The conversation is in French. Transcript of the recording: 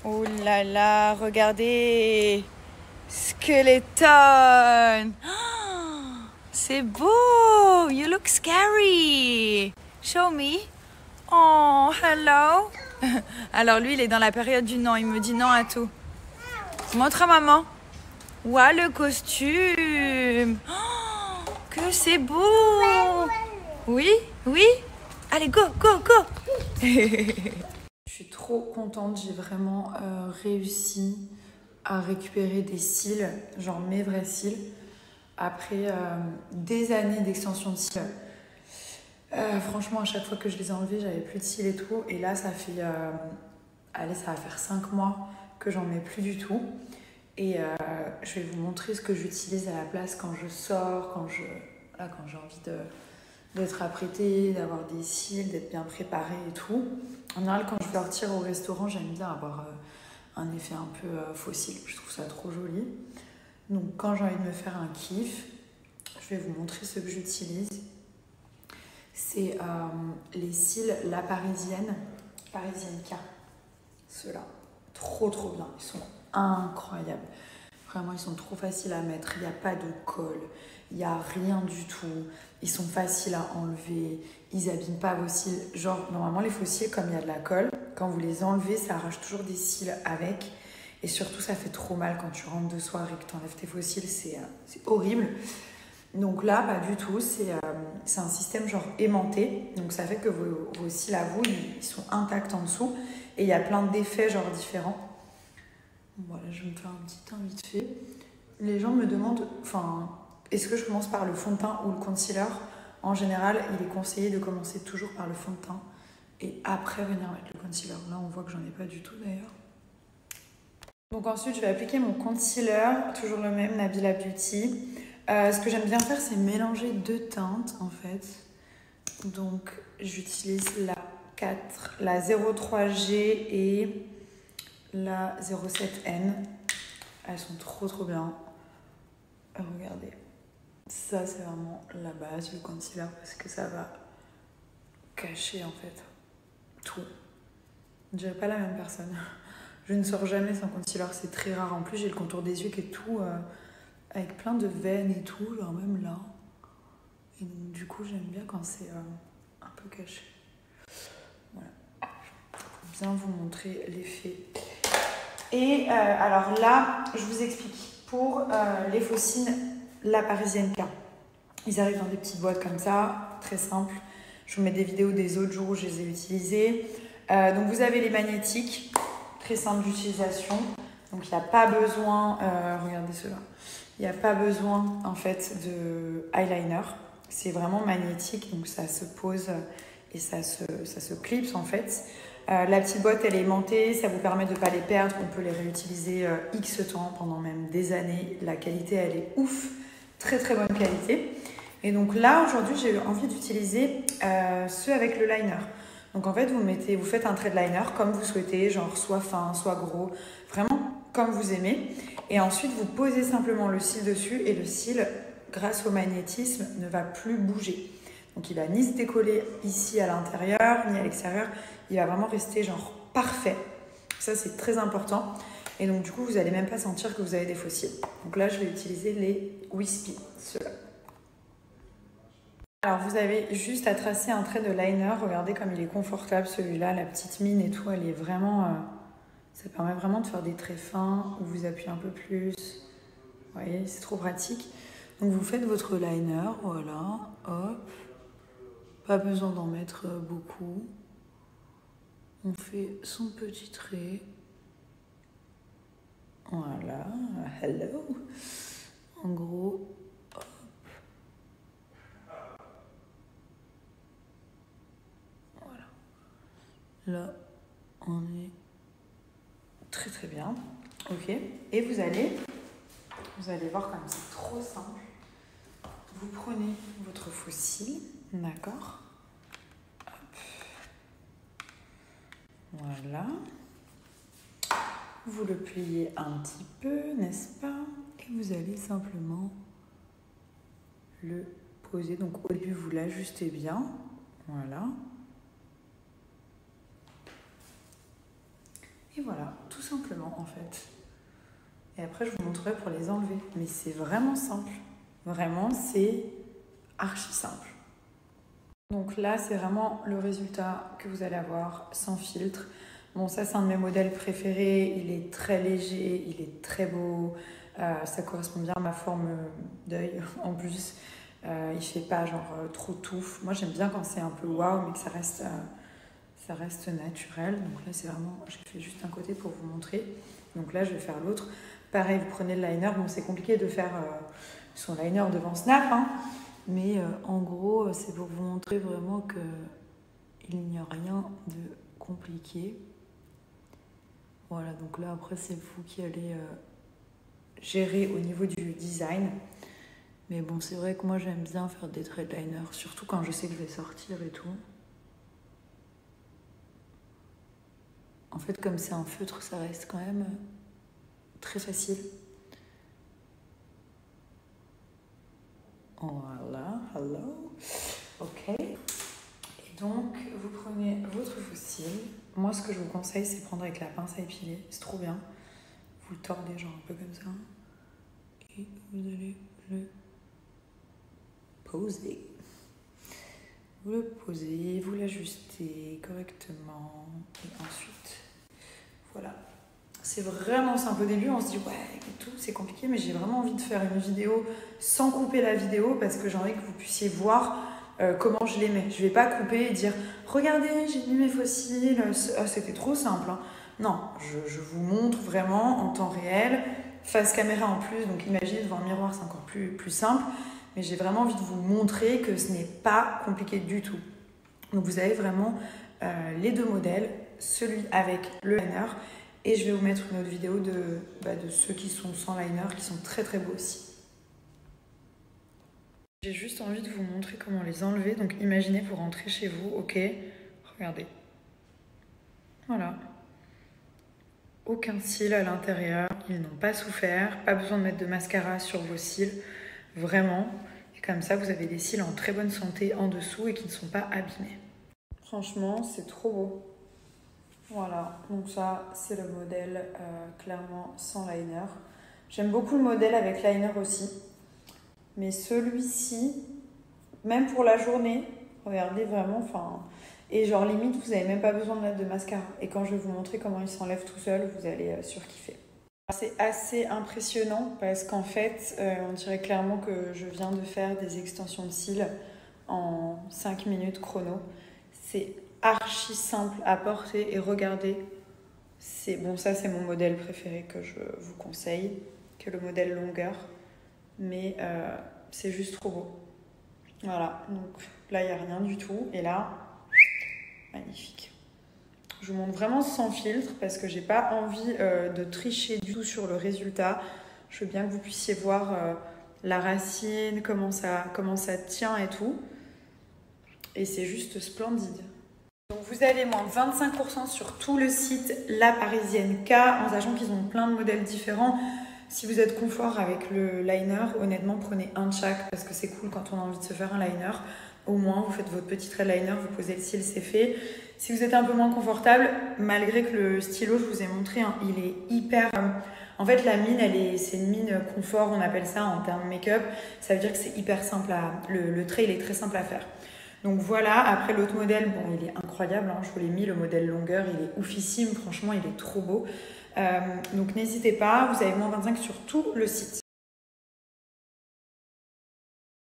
Oh là là, regardez. Skeleton. Oh, c'est beau. You look scary. Show me. Oh, hello. Alors lui, il est dans la période du non. Il me dit non à tout. Montre à maman. Ouah, le costume. Oh, que c'est beau. Oui, oui. Allez, go, go, go. Je suis trop contente, j'ai vraiment réussi à récupérer des cils, genre mes vrais cils, après des années d'extension de cils. Franchement, à chaque fois que je les ai enlevés, j'avais plus de cils et tout. Et là, ça fait, allez, ça va faire 5 mois que j'en mets plus du tout. Et je vais vous montrer ce que j'utilise à la place quand je sors, quand j'ai envie d'être apprêtée, d'avoir des cils, d'être bien préparée et tout. En général, quand je vais sortir au restaurant, j'aime bien avoir un effet un peu fossile. Je trouve ça trop joli. Donc, quand j'ai envie de me faire un kiff, je vais vous montrer ce que j'utilise. C'est les cils La Parisienne K. Ceux-là, trop bien. Ils sont incroyables. Vraiment, ils sont trop faciles à mettre. Il n'y a pas de colle. Il n'y a rien du tout. Ils sont faciles à enlever. Ils n'abîment pas vos cils. Genre, normalement, les faux cils, comme il y a de la colle, quand vous les enlevez, ça arrache toujours des cils avec. Et surtout, ça fait trop mal quand tu rentres de soir et que tu enlèves tes faux cils. C'est horrible. Donc là, pas du tout. C'est un système genre aimanté. Donc ça fait que vos cils à vous, ils sont intacts en dessous. Et il y a plein d'effets genre différents. Voilà, je vais me faire un petit teint vite fait. Les gens me demandent, est-ce que je commence par le fond de teint ou le concealer? En général, il est conseillé de commencer toujours par le fond de teint et après venir mettre le concealer. Là, on voit que j'en ai pas du tout d'ailleurs. Donc ensuite, je vais appliquer mon concealer, toujours le même, Nabila Beauty. Ce que j'aime bien faire, c'est mélanger deux teintes en fait. Donc, j'utilise la 03G et la 07N. Elles sont trop bien. Regardez. Ça, c'est vraiment la base du concealer parce que ça va cacher en fait tout. Je dirais pas la même personne. Je ne sors jamais sans concealer, c'est très rare. En plus, j'ai le contour des yeux qui est tout avec plein de veines et tout, genre même là. Et donc, du coup, j'aime bien quand c'est un peu caché. Voilà. Pour bien vous montrer l'effet. Et alors là, je vous explique. Pour les faux cils, La Parisienne K. Ils arrivent dans des petites boîtes comme ça, très simple. Je vous mets des vidéos des autres jours où je les ai utilisés. Donc vous avez les magnétiques, très simple d'utilisation. Donc il n'y a pas besoin, regardez ceux-là, il n'y a pas besoin en fait de eyeliner. C'est vraiment magnétique, donc ça se pose et ça se clipse en fait. La petite boîte elle est aimantée, ça vous permet de ne pas les perdre, on peut les réutiliser X temps, pendant même des années. La qualité elle est ouf, très bonne qualité. Et donc là aujourd'hui j'ai envie d'utiliser ceux avec le liner. Donc en fait vous faites un trait de liner comme vous souhaitez, genre soit fin, soit gros, vraiment comme vous aimez. Et ensuite vous posez simplement le cil dessus et le cil, grâce au magnétisme, ne va plus bouger. Donc il va ni se décoller ici à l'intérieur, ni à l'extérieur. Il va vraiment rester genre parfait. Ça c'est très important. Et donc du coup vous n'allez même pas sentir que vous avez des faux cils. Donc là je vais utiliser les Wispy, ceux-là. Alors vous avez juste à tracer un trait de liner. Regardez comme il est confortable celui-là. La petite mine et tout, elle est vraiment... ça permet vraiment de faire des traits fins où vous appuyez un peu plus. Vous voyez, c'est trop pratique. Donc vous faites votre liner, voilà, hop. Pas besoin d'en mettre beaucoup. On fait son petit trait. Voilà, hello. En gros, hop. Voilà. Là, on est très bien. Ok. Et vous allez voir comme c'est trop simple. Vous prenez votre faux cil, d'accord. Voilà. Vous le pliez un petit peu, n'est-ce pas? Et vous allez simplement le poser. Donc au début, vous l'ajustez bien. Voilà. Et Et voilà, tout simplement en fait. Et après, je vous montrerai pour les enlever. Mais c'est vraiment simple. Vraiment, c'est archi simple. Donc là, c'est vraiment le résultat que vous allez avoir sans filtre. Bon, ça, c'est un de mes modèles préférés. Il est très léger, il est très beau. Ça correspond bien à ma forme d'œil en plus. Il fait pas genre trop touffe. Moi, j'aime bien quand c'est un peu waouh, mais que ça reste naturel. Donc là, c'est vraiment... J'ai fait juste un côté pour vous montrer. Donc là, je vais faire l'autre. Pareil, vous prenez le liner. Bon, c'est compliqué de faire son liner devant Snap, hein. Mais en gros, c'est pour vous montrer vraiment qu'il n'y a rien de compliqué. Voilà, donc là, après, c'est vous qui allez gérer au niveau du design. Mais bon, c'est vrai que moi, j'aime bien faire des traits de liner, surtout quand je sais que je vais sortir et tout. En fait, comme c'est un feutre, ça reste quand même très facile. Voilà, hello. Ok. Et donc, vous prenez votre fossile. Moi, ce que je vous conseille, c'est prendre avec la pince à épiler. C'est trop bien. Vous le tordez genre un peu comme ça. Et vous allez le poser. Vous le posez, vous l'ajustez correctement. Et ensuite, voilà. C'est vraiment simple. Au début, on se dit ouais, et tout, c'est compliqué, mais j'ai vraiment envie de faire une vidéo sans couper la vidéo parce que j'ai envie que vous puissiez voir comment je les mets. Je ne vais pas couper et dire regardez, j'ai mis mes fossiles. Ah, c'était trop simple, hein. Non, je vous montre vraiment en temps réel, face caméra en plus. Donc imaginez devant un miroir, c'est encore plus simple. Mais j'ai vraiment envie de vous montrer que ce n'est pas compliqué du tout. Donc vous avez vraiment les deux modèles, celui avec le liner. Et je vais vous mettre une autre vidéo de ceux qui sont sans liner, qui sont très très beaux aussi. J'ai juste envie de vous montrer comment les enlever. Donc imaginez pour rentrer chez vous, ok, regardez. Voilà. Aucun cil à l'intérieur, ils n'ont pas souffert, pas besoin de mettre de mascara sur vos cils, vraiment. Et comme ça, vous avez des cils en très bonne santé en dessous et qui ne sont pas abîmés. Franchement, c'est trop beau. Voilà, donc ça, c'est le modèle clairement sans liner. J'aime beaucoup le modèle avec liner aussi. Mais celui-ci, même pour la journée, regardez vraiment, enfin... Et genre limite, vous n'avez même pas besoin de mettre de mascara. Et quand je vais vous montrer comment il s'enlève tout seul, vous allez surkiffer. C'est assez impressionnant parce qu'en fait, on dirait clairement que je viens de faire des extensions de cils en 5 minutes chrono. C'est archi simple à porter et regardez. Bon, ça c'est mon modèle préféré que je vous conseille, que le modèle longueur. Mais c'est juste trop beau. Voilà, donc là il n'y a rien du tout. Et là, magnifique. Je vous montre vraiment sans filtre parce que j'ai pas envie de tricher du tout sur le résultat. Je veux bien que vous puissiez voir la racine, comment ça tient et tout. Et c'est juste splendide. Donc vous avez moins 25% sur tout le site La Parisienne K, en sachant qu'ils ont plein de modèles différents. Si vous êtes confort avec le liner, honnêtement, prenez un de chaque parce que c'est cool quand on a envie de se faire un liner. Au moins, vous faites votre petit trait liner, vous posez le cil, c'est fait. Si vous êtes un peu moins confortable, malgré que le stylo, je vous ai montré, hein, il est hyper... En fait, la mine, c'est une mine confort, on appelle ça en termes make-up. Ça veut dire que c'est hyper simple le trait, il est très simple à faire. Donc voilà, après l'autre modèle, bon, il est incroyable, hein, je vous l'ai mis, le modèle longueur, il est oufissime, franchement, il est trop beau. Donc n'hésitez pas, vous avez moins 25 sur tout le site.